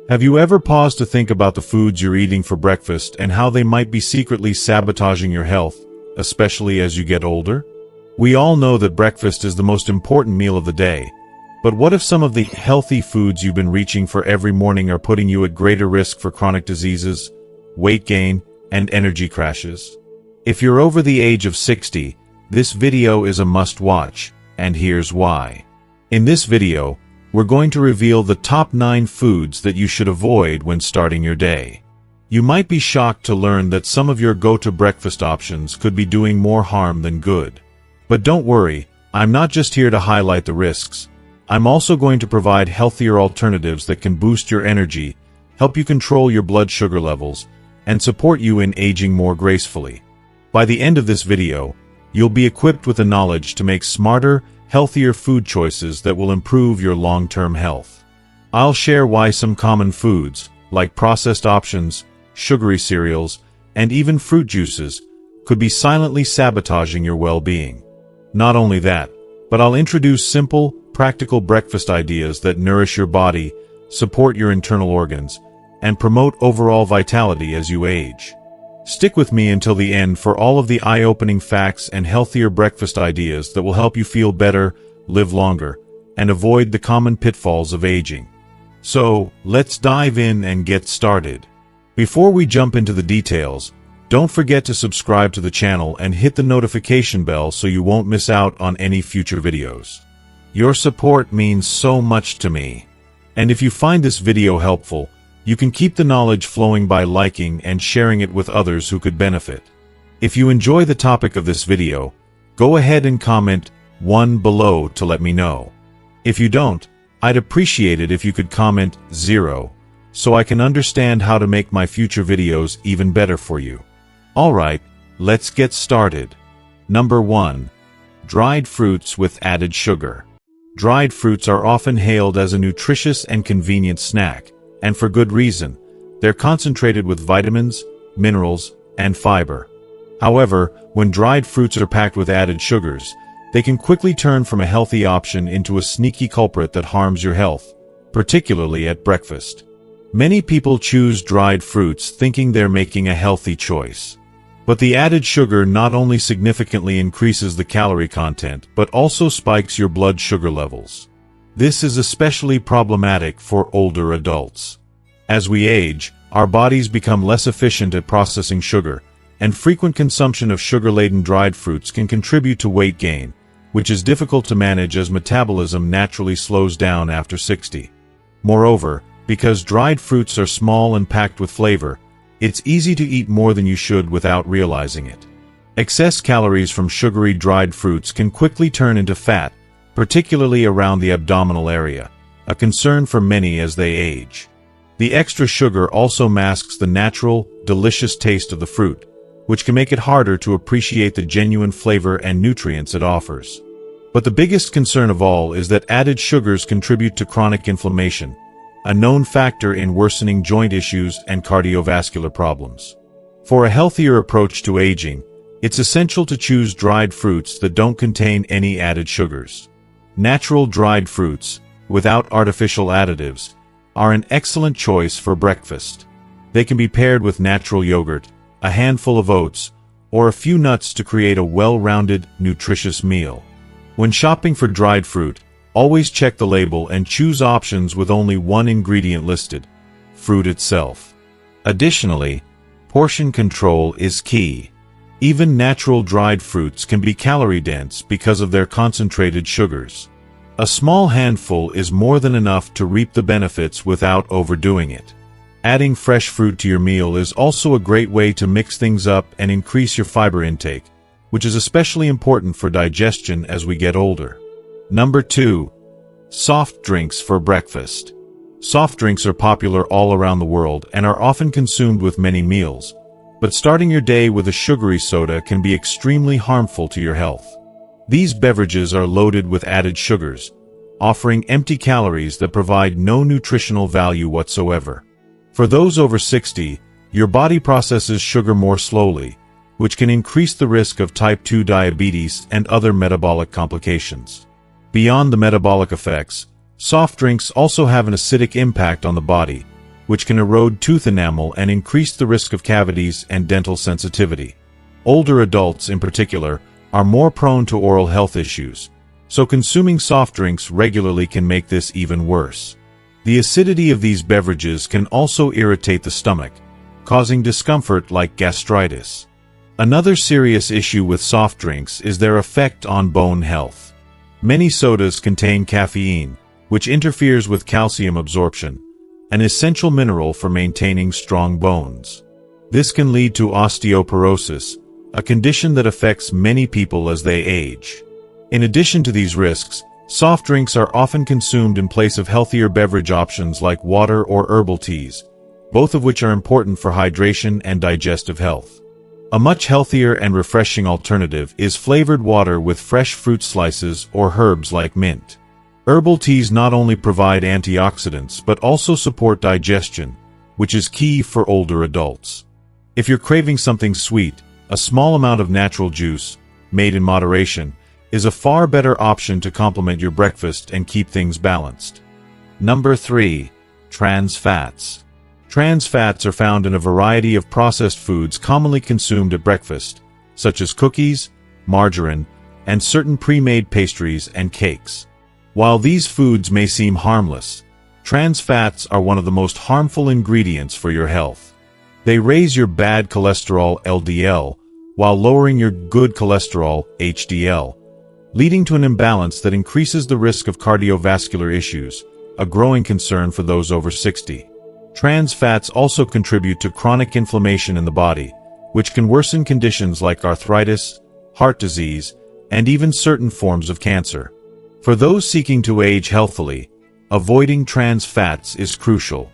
Have you ever paused to think about the foods you're eating for breakfast and how they might be secretly sabotaging your health, especially as you get older? We all know that breakfast is the most important meal of the day, but what if some of the healthy foods you've been reaching for every morning are putting you at greater risk for chronic diseases, weight gain, and energy crashes? If you're over the age of 60, this video is a must-watch, and here's why. In this video, we're going to reveal the top 9 foods that you should avoid when starting your day. You might be shocked to learn that some of your go-to breakfast options could be doing more harm than good. But don't worry, I'm not just here to highlight the risks. I'm also going to provide healthier alternatives that can boost your energy, help you control your blood sugar levels, and support you in aging more gracefully. By the end of this video, you'll be equipped with the knowledge to make smarter, healthier food choices that will improve your long-term health. I'll share why some common foods, like processed options, sugary cereals, and even fruit juices, could be silently sabotaging your well-being. Not only that, but I'll introduce simple, practical breakfast ideas that nourish your body, support your internal organs, and promote overall vitality as you age. Stick with me until the end for all of the eye-opening facts and healthier breakfast ideas that will help you feel better, live longer, and avoid the common pitfalls of aging. So, let's dive in and get started. Before we jump into the details, don't forget to subscribe to the channel and hit the notification bell so you won't miss out on any future videos. Your support means so much to me. And if you find this video helpful, you can keep the knowledge flowing by liking and sharing it with others who could benefit. If you enjoy the topic of this video, go ahead and comment 1 below to let me know. If you don't, I'd appreciate it if you could comment 0, so I can understand how to make my future videos even better for you. Alright, let's get started. Number 1. Dried fruits with added sugar. Dried fruits are often hailed as a nutritious and convenient snack, and for good reason. They're concentrated with vitamins, minerals, and fiber. However, when dried fruits are packed with added sugars, they can quickly turn from a healthy option into a sneaky culprit that harms your health, particularly at breakfast. Many people choose dried fruits thinking they're making a healthy choice. But the added sugar not only significantly increases the calorie content but also spikes your blood sugar levels. This is especially problematic for older adults. As we age, our bodies become less efficient at processing sugar, and frequent consumption of sugar-laden dried fruits can contribute to weight gain, which is difficult to manage as metabolism naturally slows down after 60. Moreover, because dried fruits are small and packed with flavor, it's easy to eat more than you should without realizing it. Excess calories from sugary dried fruits can quickly turn into fat, particularly around the abdominal area, a concern for many as they age. The extra sugar also masks the natural, delicious taste of the fruit, which can make it harder to appreciate the genuine flavor and nutrients it offers. But the biggest concern of all is that added sugars contribute to chronic inflammation, a known factor in worsening joint issues and cardiovascular problems. For a healthier approach to aging, it's essential to choose dried fruits that don't contain any added sugars. Natural dried fruits, without artificial additives, are an excellent choice for breakfast. They can be paired with natural yogurt, a handful of oats, or a few nuts to create a well-rounded, nutritious meal. When shopping for dried fruit, always check the label and choose options with only one ingredient listed: fruit itself. Additionally, portion control is key. Even natural dried fruits can be calorie-dense because of their concentrated sugars. A small handful is more than enough to reap the benefits without overdoing it. Adding fresh fruit to your meal is also a great way to mix things up and increase your fiber intake, which is especially important for digestion as we get older. Number 2. Soft drinks for breakfast. Soft drinks are popular all around the world and are often consumed with many meals. But starting your day with a sugary soda can be extremely harmful to your health. These beverages are loaded with added sugars, offering empty calories that provide no nutritional value whatsoever. For those over 60, your body processes sugar more slowly, which can increase the risk of type 2 diabetes and other metabolic complications. Beyond the metabolic effects, soft drinks also have an acidic impact on the body, which can erode tooth enamel and increase the risk of cavities and dental sensitivity. Older adults, in particular, are more prone to oral health issues, so consuming soft drinks regularly can make this even worse. The acidity of these beverages can also irritate the stomach, causing discomfort like gastritis. Another serious issue with soft drinks is their effect on bone health. Many sodas contain caffeine, which interferes with calcium absorption, an essential mineral for maintaining strong bones. This can lead to osteoporosis, a condition that affects many people as they age. In addition to these risks, soft drinks are often consumed in place of healthier beverage options like water or herbal teas, both of which are important for hydration and digestive health. A much healthier and refreshing alternative is flavored water with fresh fruit slices or herbs like mint. Herbal teas not only provide antioxidants but also support digestion, which is key for older adults. If you're craving something sweet, a small amount of natural juice, made in moderation, is a far better option to complement your breakfast and keep things balanced. Number 3. Trans fats. Trans fats are found in a variety of processed foods commonly consumed at breakfast, such as cookies, margarine, and certain pre-made pastries and cakes. While these foods may seem harmless, trans fats are one of the most harmful ingredients for your health. They raise your bad cholesterol LDL while lowering your good cholesterol HDL, leading to an imbalance that increases the risk of cardiovascular issues, a growing concern for those over 60. Trans fats also contribute to chronic inflammation in the body, which can worsen conditions like arthritis, heart disease, and even certain forms of cancer. For those seeking to age healthily, avoiding trans fats is crucial.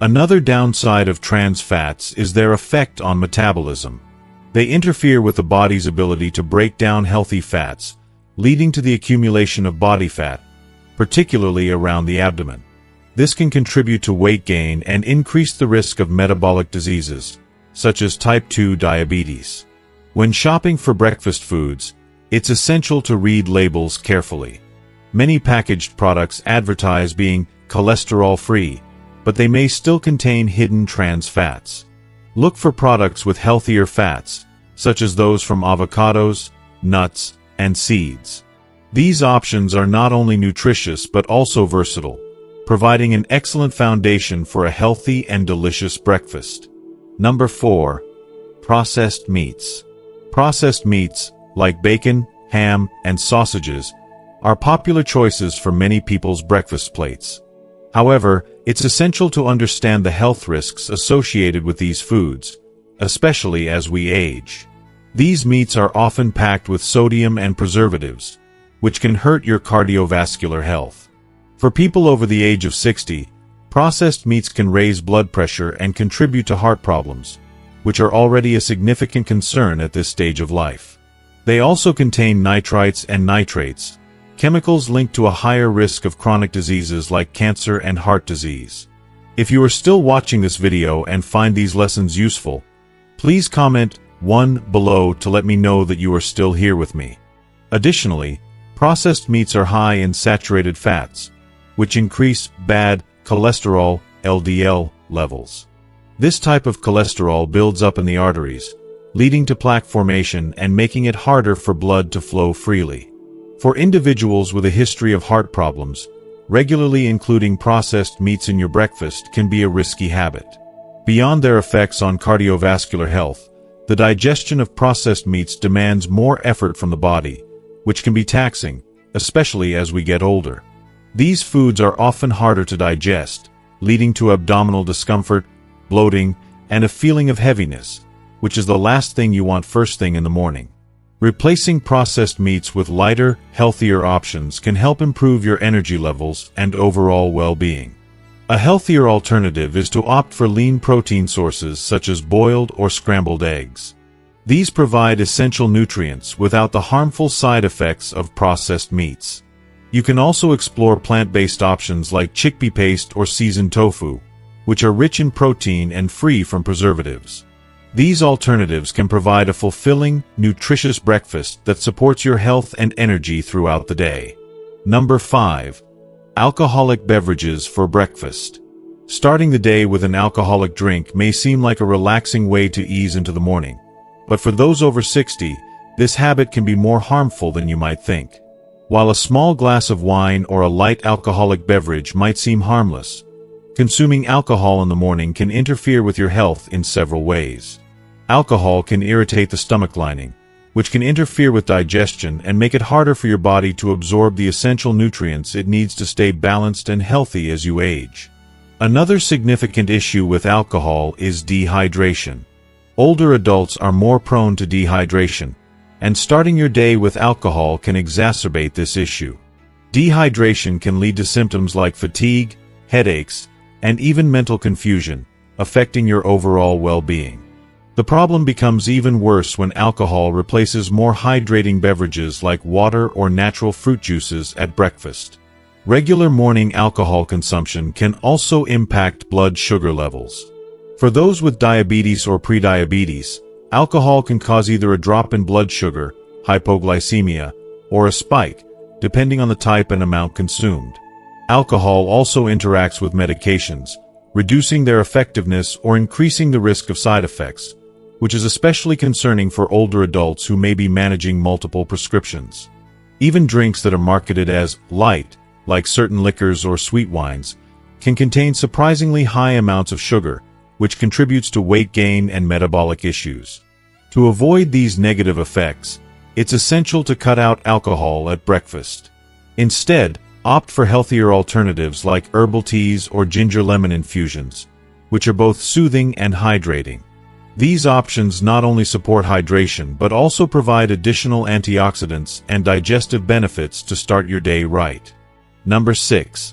Another downside of trans fats is their effect on metabolism. They interfere with the body's ability to break down healthy fats, leading to the accumulation of body fat, particularly around the abdomen. This can contribute to weight gain and increase the risk of metabolic diseases, such as type 2 diabetes. When shopping for breakfast foods, it's essential to read labels carefully. Many packaged products advertise being cholesterol-free, but they may still contain hidden trans fats. Look for products with healthier fats, such as those from avocados, nuts, and seeds. These options are not only nutritious but also versatile, providing an excellent foundation for a healthy and delicious breakfast. Number 4. Processed meats. Processed meats, like bacon, ham, and sausages, are popular choices for many people's breakfast plates. However, it's essential to understand the health risks associated with these foods, especially as we age. These meats are often packed with sodium and preservatives, which can hurt your cardiovascular health. For people over the age of 60, processed meats can raise blood pressure and contribute to heart problems, which are already a significant concern at this stage of life. They also contain nitrites and nitrates, chemicals linked to a higher risk of chronic diseases like cancer and heart disease. If you are still watching this video and find these lessons useful, please comment 1 below to let me know that you are still here with me. Additionally, processed meats are high in saturated fats, which increase bad cholesterol LDL levels. This type of cholesterol builds up in the arteries, leading to plaque formation and making it harder for blood to flow freely. For individuals with a history of heart problems, regularly including processed meats in your breakfast can be a risky habit. Beyond their effects on cardiovascular health, the digestion of processed meats demands more effort from the body, which can be taxing, especially as we get older. These foods are often harder to digest, leading to abdominal discomfort, bloating, and a feeling of heaviness, which is the last thing you want first thing in the morning. Replacing processed meats with lighter, healthier options can help improve your energy levels and overall well-being. A healthier alternative is to opt for lean protein sources such as boiled or scrambled eggs. These provide essential nutrients without the harmful side effects of processed meats. You can also explore plant-based options like chickpea paste or seasoned tofu, which are rich in protein and free from preservatives. These alternatives can provide a fulfilling, nutritious breakfast that supports your health and energy throughout the day. Number 5. Alcoholic beverages for breakfast. Starting the day with an alcoholic drink may seem like a relaxing way to ease into the morning. But for those over 60, this habit can be more harmful than you might think. While a small glass of wine or a light alcoholic beverage might seem harmless, consuming alcohol in the morning can interfere with your health in several ways. Alcohol can irritate the stomach lining, which can interfere with digestion and make it harder for your body to absorb the essential nutrients it needs to stay balanced and healthy as you age. Another significant issue with alcohol is dehydration. Older adults are more prone to dehydration, and starting your day with alcohol can exacerbate this issue. Dehydration can lead to symptoms like fatigue, headaches, and even mental confusion, affecting your overall well-being. The problem becomes even worse when alcohol replaces more hydrating beverages like water or natural fruit juices at breakfast. Regular morning alcohol consumption can also impact blood sugar levels. For those with diabetes or prediabetes, alcohol can cause either a drop in blood sugar, hypoglycemia, or a spike, depending on the type and amount consumed. Alcohol also interacts with medications, reducing their effectiveness or increasing the risk of side effects, which is especially concerning for older adults who may be managing multiple prescriptions. Even drinks that are marketed as light, like certain liquors or sweet wines, can contain surprisingly high amounts of sugar, which contributes to weight gain and metabolic issues. To avoid these negative effects, it's essential to cut out alcohol at breakfast. Instead, opt for healthier alternatives like herbal teas or ginger lemon infusions, which are both soothing and hydrating. These options not only support hydration but also provide additional antioxidants and digestive benefits to start your day right. Number 6.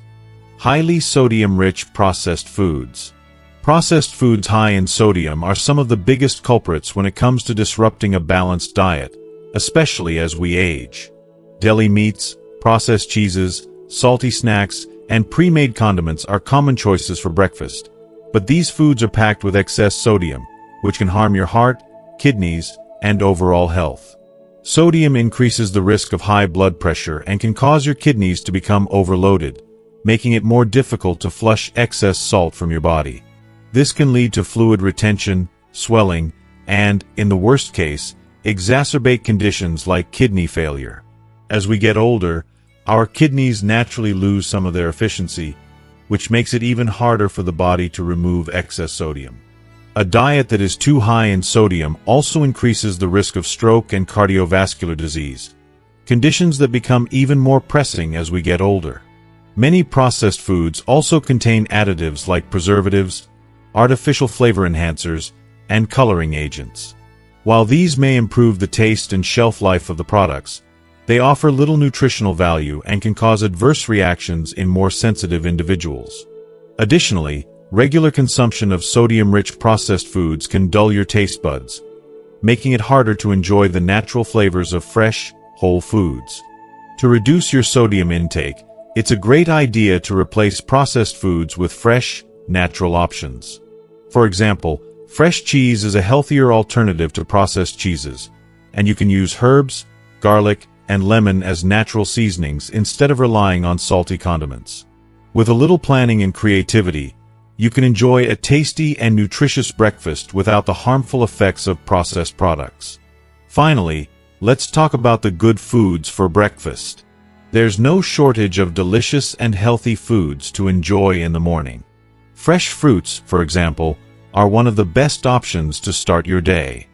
Highly sodium-rich processed foods. Processed foods high in sodium are some of the biggest culprits when it comes to disrupting a balanced diet, especially as we age. Deli meats, processed cheeses, salty snacks, and pre-made condiments are common choices for breakfast, but these foods are packed with excess sodium, which can harm your heart, kidneys, and overall health. Sodium increases the risk of high blood pressure and can cause your kidneys to become overloaded, making it more difficult to flush excess salt from your body. This can lead to fluid retention, swelling, and, in the worst case, exacerbate conditions like kidney failure. As we get older, our kidneys naturally lose some of their efficiency, which makes it even harder for the body to remove excess sodium. A diet that is too high in sodium also increases the risk of stroke and cardiovascular disease, conditions that become even more pressing as we get older. Many processed foods also contain additives like preservatives, artificial flavor enhancers, and coloring agents. While these may improve the taste and shelf life of the products, they offer little nutritional value and can cause adverse reactions in more sensitive individuals. Additionally, regular consumption of sodium-rich processed foods can dull your taste buds, making it harder to enjoy the natural flavors of fresh, whole foods. To reduce your sodium intake, it's a great idea to replace processed foods with fresh, natural options. For example, fresh cheese is a healthier alternative to processed cheeses, and you can use herbs, garlic, and lemon as natural seasonings instead of relying on salty condiments. With a little planning and creativity, you can enjoy a tasty and nutritious breakfast without the harmful effects of processed products. Finally, let's talk about the good foods for breakfast. There's no shortage of delicious and healthy foods to enjoy in the morning. Fresh fruits, for example, are one of the best options to start your day.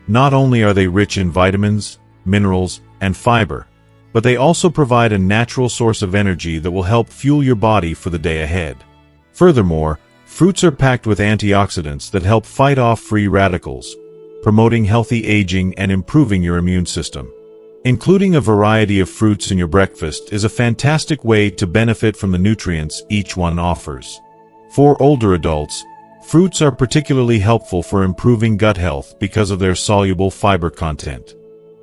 Not only are they rich in vitamins, minerals, and fiber, but they also provide a natural source of energy that will help fuel your body for the day ahead. Furthermore, fruits are packed with antioxidants that help fight off free radicals, promoting healthy aging and improving your immune system. Including a variety of fruits in your breakfast is a fantastic way to benefit from the nutrients each one offers. For older adults, fruits are particularly helpful for improving gut health because of their soluble fiber content.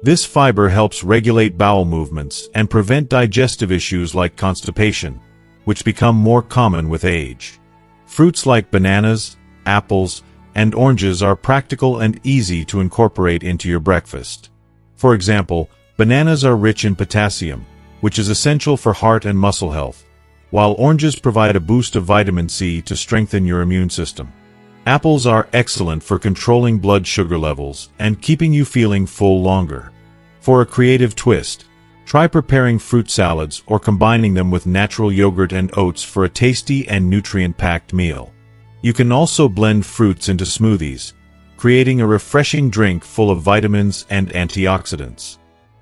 This fiber helps regulate bowel movements and prevent digestive issues like constipation, which become more common with age. Fruits like bananas, apples, and oranges are practical and easy to incorporate into your breakfast. For example, bananas are rich in potassium, which is essential for heart and muscle health, while oranges provide a boost of vitamin C to strengthen your immune system. Apples are excellent for controlling blood sugar levels and keeping you feeling full longer. For a creative twist, try preparing fruit salads or combining them with natural yogurt and oats for a tasty and nutrient-packed meal. You can also blend fruits into smoothies, creating a refreshing drink full of vitamins and antioxidants.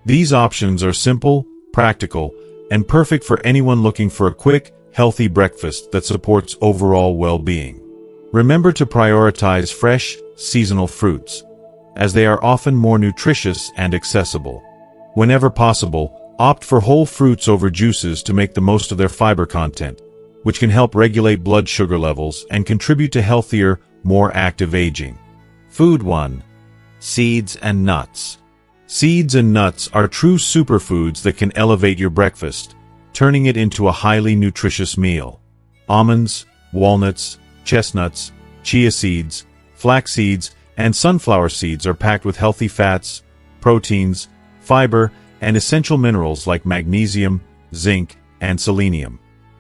These options are simple, practical, and perfect for anyone looking for a quick, healthy breakfast that supports overall well-being. Remember to prioritize fresh, seasonal fruits, as they are often more nutritious and accessible. Whenever possible, opt for whole fruits over juices to make the most of their fiber content, which can help regulate blood sugar levels and contribute to healthier, more active aging. Food 1. Seeds and nuts. Seeds and nuts are true superfoods that can elevate your breakfast, turning it into a highly nutritious meal. Almonds, walnuts, chestnuts, chia seeds, flax seeds, and sunflower seeds are packed with healthy fats, proteins, fiber, and essential minerals like magnesium, zinc, and selenium.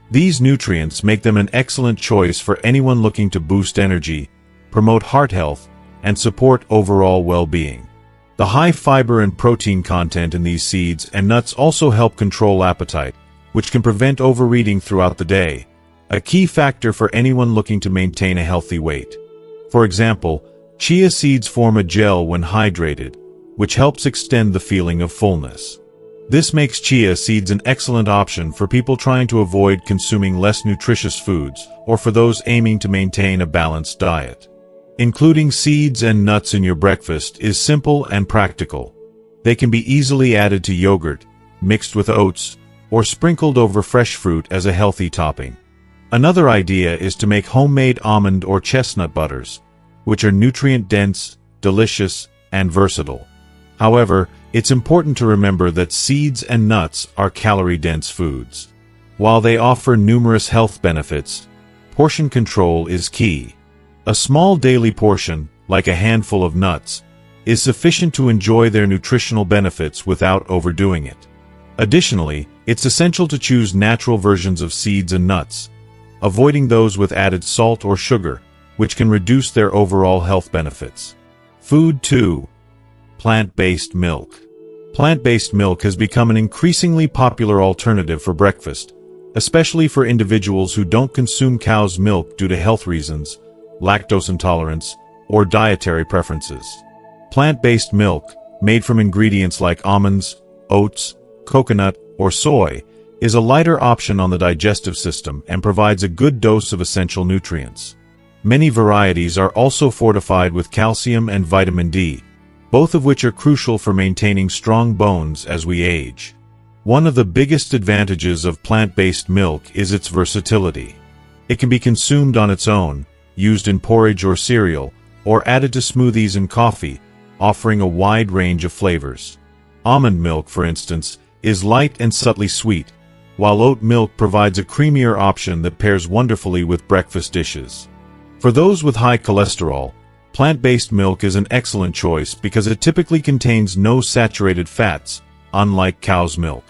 These nutrients make them an excellent choice for anyone looking to boost energy, promote heart health, and support overall well-being. The high fiber and protein content in these seeds and nuts also help control appetite, which can prevent overeating throughout the day, a key factor for anyone looking to maintain a healthy weight. For example, chia seeds form a gel when hydrated, which helps extend the feeling of fullness. This makes chia seeds an excellent option for people trying to avoid consuming less nutritious foods or for those aiming to maintain a balanced diet. Including seeds and nuts in your breakfast is simple and practical. They can be easily added to yogurt, mixed with oats, or sprinkled over fresh fruit as a healthy topping. Another idea is to make homemade almond or chestnut butters, which are nutrient-dense, delicious, and versatile. However, it's important to remember that seeds and nuts are calorie-dense foods. While they offer numerous health benefits, portion control is key. A small daily portion, like a handful of nuts, is sufficient to enjoy their nutritional benefits without overdoing it. Additionally, it's essential to choose natural versions of seeds and nuts, avoiding those with added salt or sugar, which can reduce their overall health benefits. Food 2. Plant-based milk. Plant-based milk has become an increasingly popular alternative for breakfast, especially for individuals who don't consume cow's milk due to health reasons, lactose intolerance, or dietary preferences. Plant-based milk, made from ingredients like almonds, oats, coconut, or soy, is a lighter option on the digestive system and provides a good dose of essential nutrients. Many varieties are also fortified with calcium and vitamin D, both of which are crucial for maintaining strong bones as we age. One of the biggest advantages of plant-based milk is its versatility. It can be consumed on its own, used in porridge or cereal, or added to smoothies and coffee, offering a wide range of flavors. Almond milk, for instance, is light and subtly sweet, while oat milk provides a creamier option that pairs wonderfully with breakfast dishes. For those with high cholesterol, plant-based milk is an excellent choice because it typically contains no saturated fats, unlike cow's milk.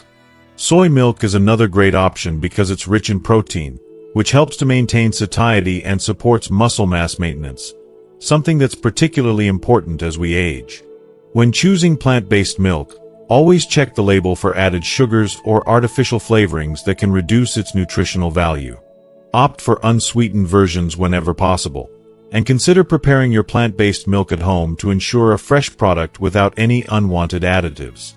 Soy milk is another great option because it's rich in protein, which helps to maintain satiety and supports muscle mass maintenance, something that's particularly important as we age. When choosing plant-based milk, always check the label for added sugars or artificial flavorings that can reduce its nutritional value. Opt for unsweetened versions whenever possible, and consider preparing your plant-based milk at home to ensure a fresh product without any unwanted additives.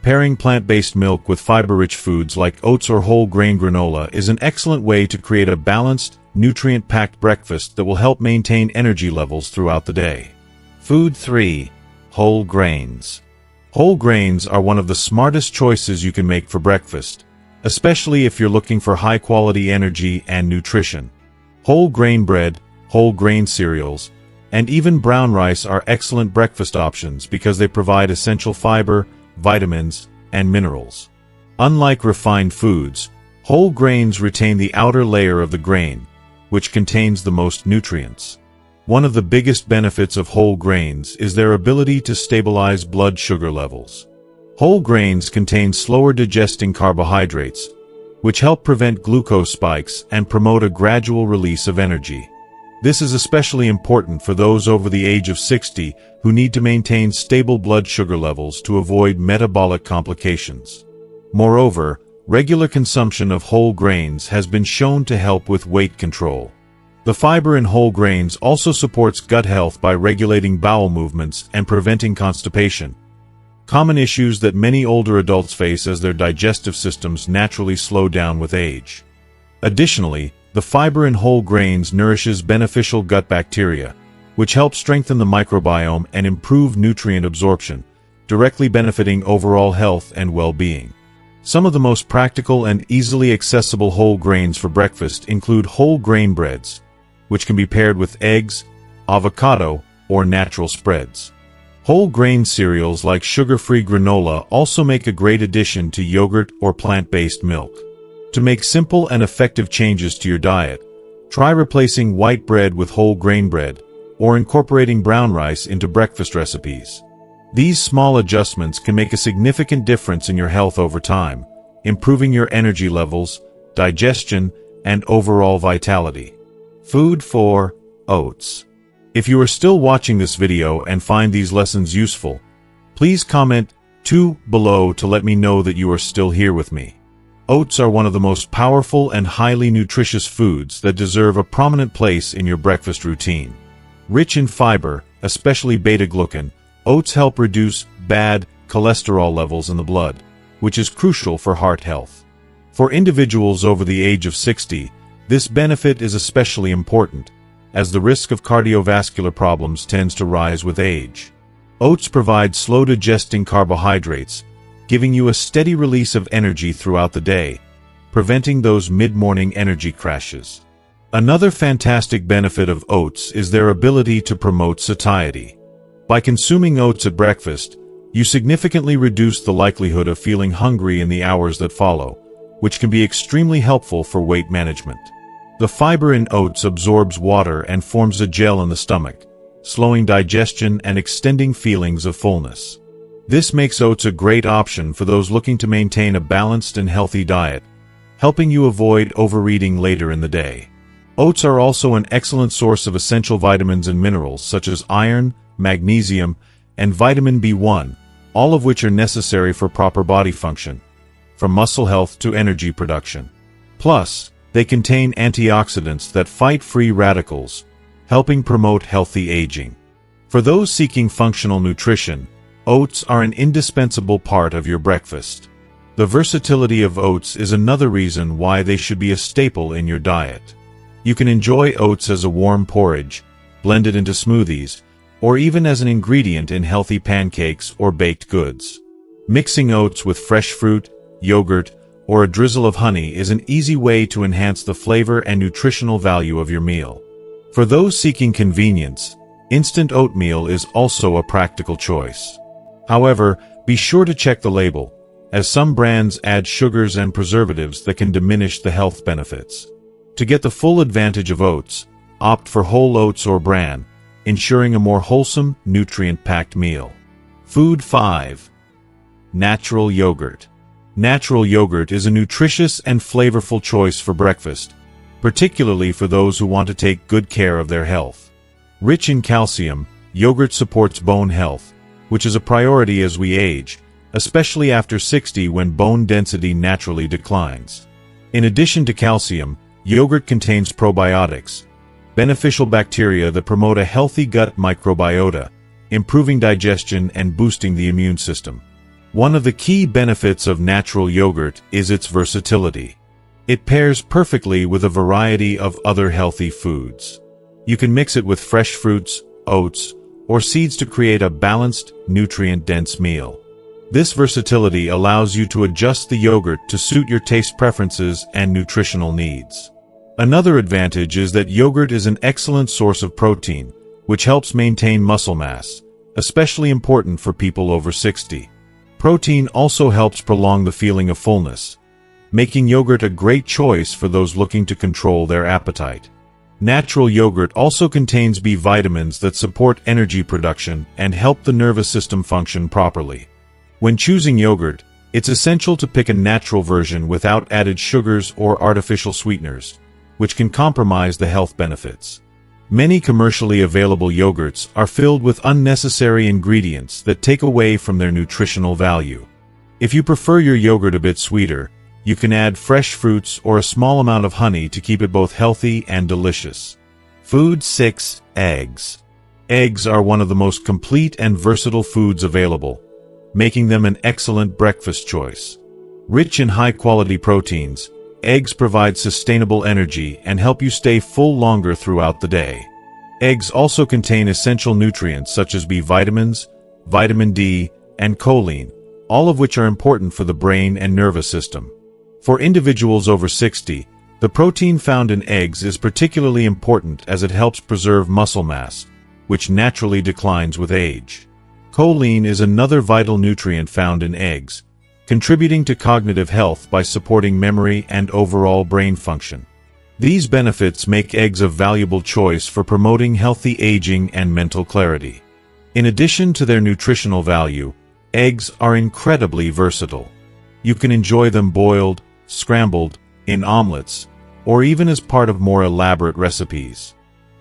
Pairing plant-based milk with fiber-rich foods like oats or whole grain granola is an excellent way to create a balanced, nutrient-packed breakfast that will help maintain energy levels throughout the day. Food 3. Whole grains. Whole grains are one of the smartest choices you can make for breakfast, especially if you're looking for high-quality energy and nutrition. Whole grain bread, whole grain cereals, and even brown rice are excellent breakfast options because they provide essential fiber, vitamins, and minerals. Unlike refined foods, whole grains retain the outer layer of the grain, which contains the most nutrients. One of the biggest benefits of whole grains is their ability to stabilize blood sugar levels. Whole grains contain slower digesting carbohydrates, which help prevent glucose spikes and promote a gradual release of energy. This is especially important for those over the age of 60 who need to maintain stable blood sugar levels to avoid metabolic complications. Moreover, regular consumption of whole grains has been shown to help with weight control. The fiber in whole grains also supports gut health by regulating bowel movements and preventing constipation, common issues that many older adults face as their digestive systems naturally slow down with age. Additionally, the fiber in whole grains nourishes beneficial gut bacteria, which helps strengthen the microbiome and improve nutrient absorption, directly benefiting overall health and well-being. Some of the most practical and easily accessible whole grains for breakfast include whole grain breads, which can be paired with eggs, avocado, or natural spreads. Whole grain cereals like sugar-free granola also make a great addition to yogurt or plant-based milk. To make simple and effective changes to your diet, try replacing white bread with whole grain bread, or incorporating brown rice into breakfast recipes. These small adjustments can make a significant difference in your health over time, improving your energy levels, digestion, and overall vitality. Food for oats. If you are still watching this video and find these lessons useful, please comment 2 below to let me know that you are still here with me. Oats are one of the most powerful and highly nutritious foods that deserve a prominent place in your breakfast routine. Rich in fiber, especially beta-glucan, oats help reduce bad cholesterol levels in the blood, which is crucial for heart health. For individuals over the age of 60, this benefit is especially important, as the risk of cardiovascular problems tends to rise with age. Oats provide slow-digesting carbohydrates, giving you a steady release of energy throughout the day, preventing those mid-morning energy crashes. Another fantastic benefit of oats is their ability to promote satiety. By consuming oats at breakfast, you significantly reduce the likelihood of feeling hungry in the hours that follow, which can be extremely helpful for weight management. The fiber in oats absorbs water and forms a gel in the stomach, slowing digestion and extending feelings of fullness. This makes oats a great option for those looking to maintain a balanced and healthy diet, helping you avoid overeating later in the day. Oats are also an excellent source of essential vitamins and minerals such as iron, magnesium, and vitamin B1, all of which are necessary for proper body function, from muscle health to energy production. Plus, they contain antioxidants that fight free radicals, helping promote healthy aging. For those seeking functional nutrition, oats are an indispensable part of your breakfast. The versatility of oats is another reason why they should be a staple in your diet. You can enjoy oats as a warm porridge, blended into smoothies, or even as an ingredient in healthy pancakes or baked goods. Mixing oats with fresh fruit, yogurt, or a drizzle of honey is an easy way to enhance the flavor and nutritional value of your meal. For those seeking convenience, instant oatmeal is also a practical choice. However, be sure to check the label, as some brands add sugars and preservatives that can diminish the health benefits. To get the full advantage of oats, opt for whole oats or bran, ensuring a more wholesome, nutrient-packed meal. Food 5. Natural yogurt. Natural yogurt is a nutritious and flavorful choice for breakfast, particularly for those who want to take good care of their health. Rich in calcium, yogurt supports bone health, which is a priority as we age, especially after 60 when bone density naturally declines. In addition to calcium, yogurt contains probiotics, beneficial bacteria that promote a healthy gut microbiota, improving digestion and boosting the immune system. One of the key benefits of natural yogurt is its versatility. It pairs perfectly with a variety of other healthy foods. You can mix it with fresh fruits, oats, or seeds to create a balanced, nutrient-dense meal. This versatility allows you to adjust the yogurt to suit your taste preferences and nutritional needs. Another advantage is that yogurt is an excellent source of protein, which helps maintain muscle mass, especially important for people over 60. Protein also helps prolong the feeling of fullness, making yogurt a great choice for those looking to control their appetite. Natural yogurt also contains B vitamins that support energy production and help the nervous system function properly. When choosing yogurt, It's essential to pick a natural version without added sugars or artificial sweeteners, which can compromise the health benefits. Many commercially available yogurts are filled with unnecessary ingredients that take away from their nutritional value. If you prefer your yogurt a bit sweeter, you can add fresh fruits or a small amount of honey to keep it both healthy and delicious. Food 6. Eggs. Eggs are one of the most complete and versatile foods available, making them an excellent breakfast choice. Rich in high-quality proteins, eggs provide sustainable energy and help you stay full longer throughout the day. Eggs also contain essential nutrients such as B vitamins, vitamin D, and choline, all of which are important for the brain and nervous system. For individuals over 60, the protein found in eggs is particularly important as it helps preserve muscle mass, which naturally declines with age. Choline is another vital nutrient found in eggs, contributing to cognitive health by supporting memory and overall brain function. These benefits make eggs a valuable choice for promoting healthy aging and mental clarity. In addition to their nutritional value, eggs are incredibly versatile. You can enjoy them boiled, scrambled, in omelets, or even as part of more elaborate recipes.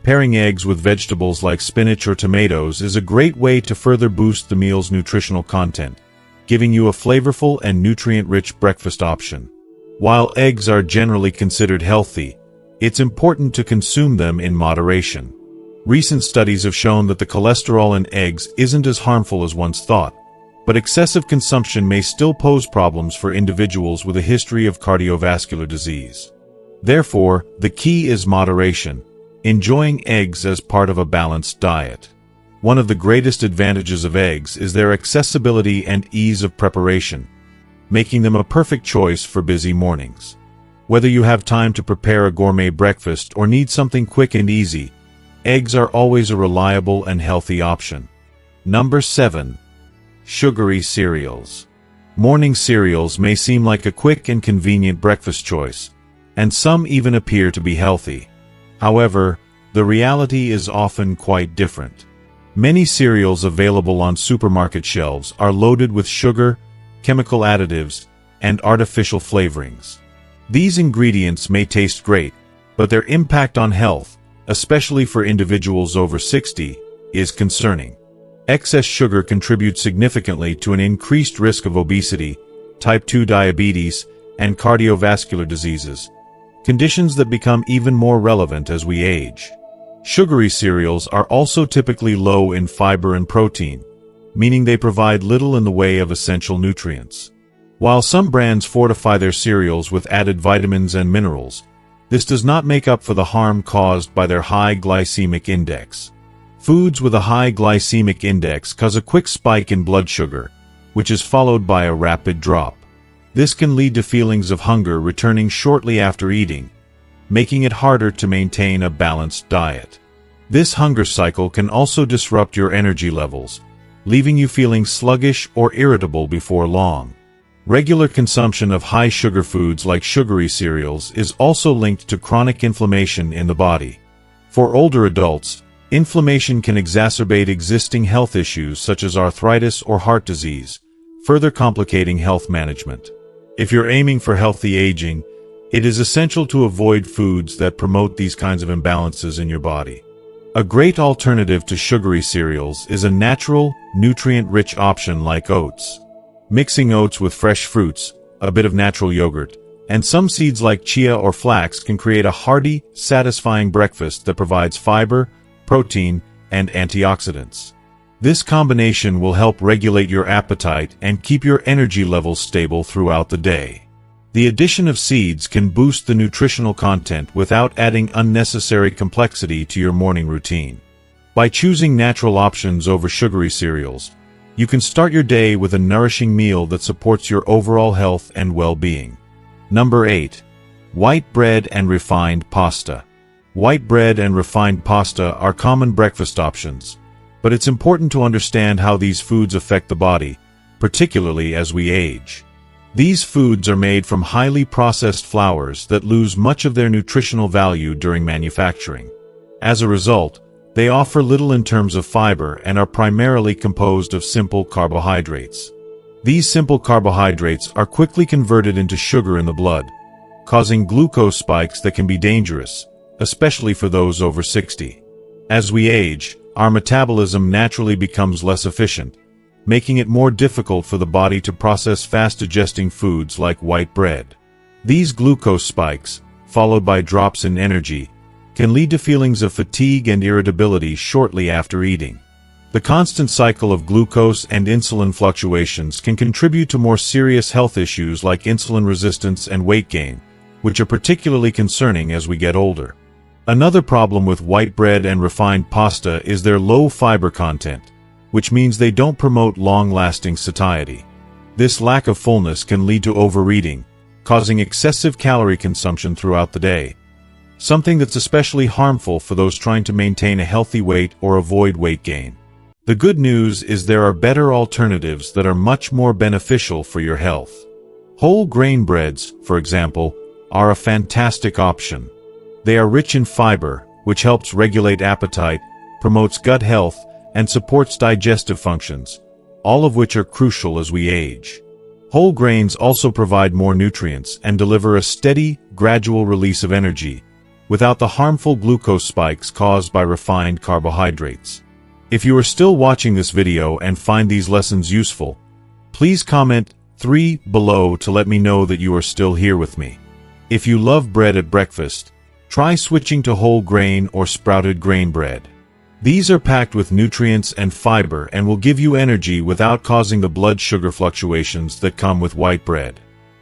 Pairing eggs with vegetables like spinach or tomatoes is a great way to further boost the meal's nutritional content, giving you a flavorful and nutrient-rich breakfast option. While eggs are generally considered healthy, it's important to consume them in moderation. Recent studies have shown that the cholesterol in eggs isn't as harmful as once thought, but excessive consumption may still pose problems for individuals with a history of cardiovascular disease. Therefore, the key is moderation, enjoying eggs as part of a balanced diet. One of the greatest advantages of eggs is their accessibility and ease of preparation, making them a perfect choice for busy mornings. Whether you have time to prepare a gourmet breakfast or need something quick and easy, eggs are always a reliable and healthy option. Number 7. Sugary cereals. Morning cereals may seem like a quick and convenient breakfast choice, and some even appear to be healthy. However, the reality is often quite different. Many cereals available on supermarket shelves are loaded with sugar, chemical additives, and artificial flavorings. These ingredients may taste great, but their impact on health, especially for individuals over 60, is concerning. Excess sugar contributes significantly to an increased risk of obesity, type 2 diabetes, and cardiovascular diseases, conditions that become even more relevant as we age. Sugary cereals are also typically low in fiber and protein, meaning they provide little in the way of essential nutrients. While some brands fortify their cereals with added vitamins and minerals, this does not make up for the harm caused by their high glycemic index. Foods with a high glycemic index cause a quick spike in blood sugar, which is followed by a rapid drop. This can lead to feelings of hunger returning shortly after eating, making it harder to maintain a balanced diet. This hunger cycle can also disrupt your energy levels, leaving you feeling sluggish or irritable before long. Regular consumption of high-sugar foods like sugary cereals is also linked to chronic inflammation in the body. For older adults, inflammation can exacerbate existing health issues such as arthritis or heart disease, further complicating health management. If you're aiming for healthy aging, it is essential to avoid foods that promote these kinds of imbalances in your body. A great alternative to sugary cereals is a natural, nutrient-rich option like oats. Mixing oats with fresh fruits, a bit of natural yogurt, and some seeds like chia or flax can create a hearty, satisfying breakfast that provides fiber, protein, and antioxidants. This combination will help regulate your appetite and keep your energy levels stable throughout the day. The addition of seeds can boost the nutritional content without adding unnecessary complexity to your morning routine. By choosing natural options over sugary cereals, you can start your day with a nourishing meal that supports your overall health and well-being. Number 8. White bread and refined pasta. White bread and refined pasta are common breakfast options, but it's important to understand how these foods affect the body, particularly as we age. These foods are made from highly processed flours that lose much of their nutritional value during manufacturing. As a result, they offer little in terms of fiber and are primarily composed of simple carbohydrates. These simple carbohydrates are quickly converted into sugar in the blood, causing glucose spikes that can be dangerous, especially for those over 60. As we age, our metabolism naturally becomes less efficient, making it more difficult for the body to process fast-digesting foods like white bread. These glucose spikes, followed by drops in energy, can lead to feelings of fatigue and irritability shortly after eating. The constant cycle of glucose and insulin fluctuations can contribute to more serious health issues like insulin resistance and weight gain, which are particularly concerning as we get older. Another problem with white bread and refined pasta is their low fiber content, which means they don't promote long-lasting satiety. This lack of fullness can lead to overeating, causing excessive calorie consumption throughout the day, something that's especially harmful for those trying to maintain a healthy weight or avoid weight gain. The good news is there are better alternatives that are much more beneficial for your health. Whole grain breads, for example, are a fantastic option. They are rich in fiber, which helps regulate appetite, promotes gut health, and supports digestive functions, all of which are crucial as we age. Whole grains also provide more nutrients and deliver a steady, gradual release of energy, without the harmful glucose spikes caused by refined carbohydrates. If you are still watching this video and find these lessons useful, please comment 3 below to let me know that you are still here with me. If you love bread at breakfast, try switching to whole grain or sprouted grain bread. These are packed with nutrients and fiber and will give you energy without causing the blood sugar fluctuations that come with white bread.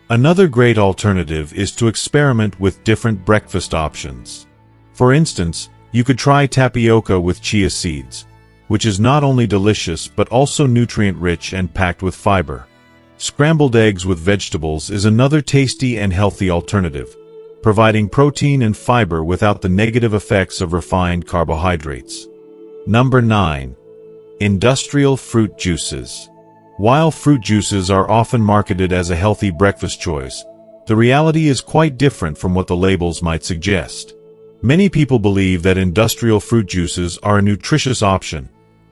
Another great alternative is to experiment with different breakfast options. For instance, you could try tapioca with chia seeds, which is not only delicious but also nutrient-rich and packed with fiber. Scrambled eggs with vegetables is another tasty and healthy alternative, providing protein and fiber without the negative effects of refined carbohydrates. Number 9. Industrial fruit juices. While fruit juices are often marketed as a healthy breakfast choice, the reality is quite different from what the labels might suggest. Many people believe that industrial fruit juices are a nutritious option,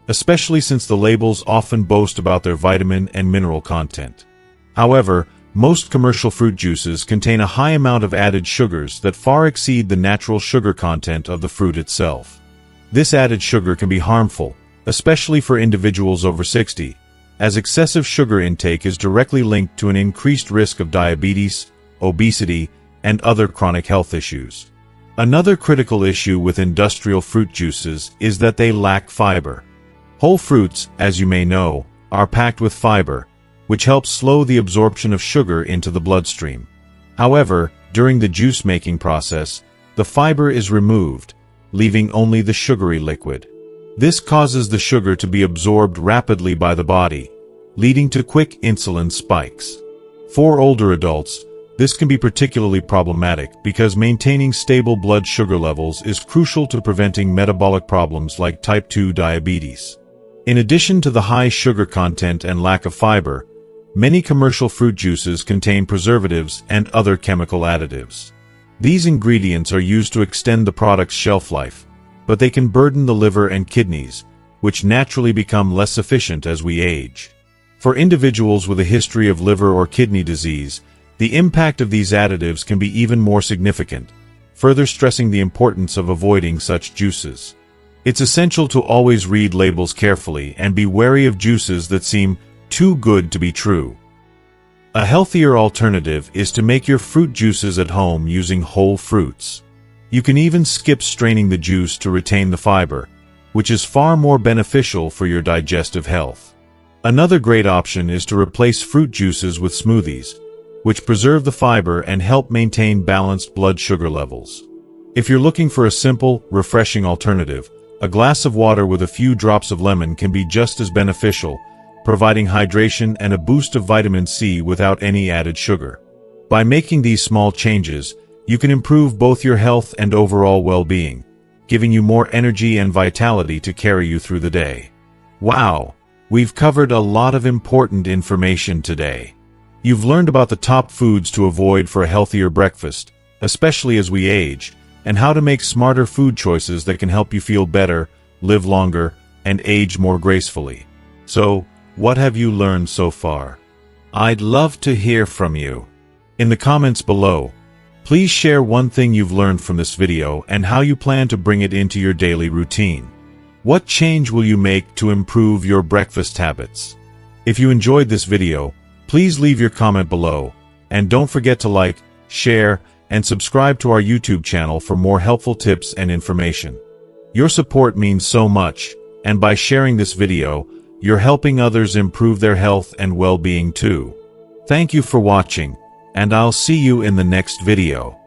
especially since the labels often boast about their vitamin and mineral content. However, most commercial fruit juices contain a high amount of added sugars that far exceed the natural sugar content of the fruit itself. This added sugar can be harmful, especially for individuals over 60, as excessive sugar intake is directly linked to an increased risk of diabetes, obesity, and other chronic health issues. Another critical issue with industrial fruit juices is that they lack fiber. Whole fruits, as you may know, are packed with fiber, which helps slow the absorption of sugar into the bloodstream. However, during the juice-making process, the fiber is removed, leaving only the sugary liquid. This causes the sugar to be absorbed rapidly by the body, leading to quick insulin spikes. For older adults, this can be particularly problematic because maintaining stable blood sugar levels is crucial to preventing metabolic problems like type 2 diabetes. In addition to the high sugar content and lack of fiber, many commercial fruit juices contain preservatives and other chemical additives. These ingredients are used to extend the product's shelf life, but they can burden the liver and kidneys, which naturally become less efficient as we age. For individuals with a history of liver or kidney disease, the impact of these additives can be even more significant, further stressing the importance of avoiding such juices. It's essential to always read labels carefully and be wary of juices that seem too good to be true. A healthier alternative is to make your fruit juices at home using whole fruits. You can even skip straining the juice to retain the fiber, which is far more beneficial for your digestive health. Another great option is to replace fruit juices with smoothies, which preserve the fiber and help maintain balanced blood sugar levels. If you're looking for a simple, refreshing alternative, a glass of water with a few drops of lemon can be just as beneficial, providing hydration and a boost of vitamin C without any added sugar. By making these small changes, you can improve both your health and overall well-being, giving you more energy and vitality to carry you through the day. Wow! We've covered a lot of important information today. You've learned about the top foods to avoid for a healthier breakfast, especially as we age, and how to make smarter food choices that can help you feel better, live longer, and age more gracefully. So, what have you learned so far? I'd love to hear from you. In the comments below, please share one thing you've learned from this video and how you plan to bring it into your daily routine. What change will you make to improve your breakfast habits? If you enjoyed this video, please leave your comment below, and don't forget to like, share, and subscribe to our YouTube channel for more helpful tips and information. Your support means so much, and by sharing this video, you're helping others improve their health and well-being too. Thank you for watching, and I'll see you in the next video.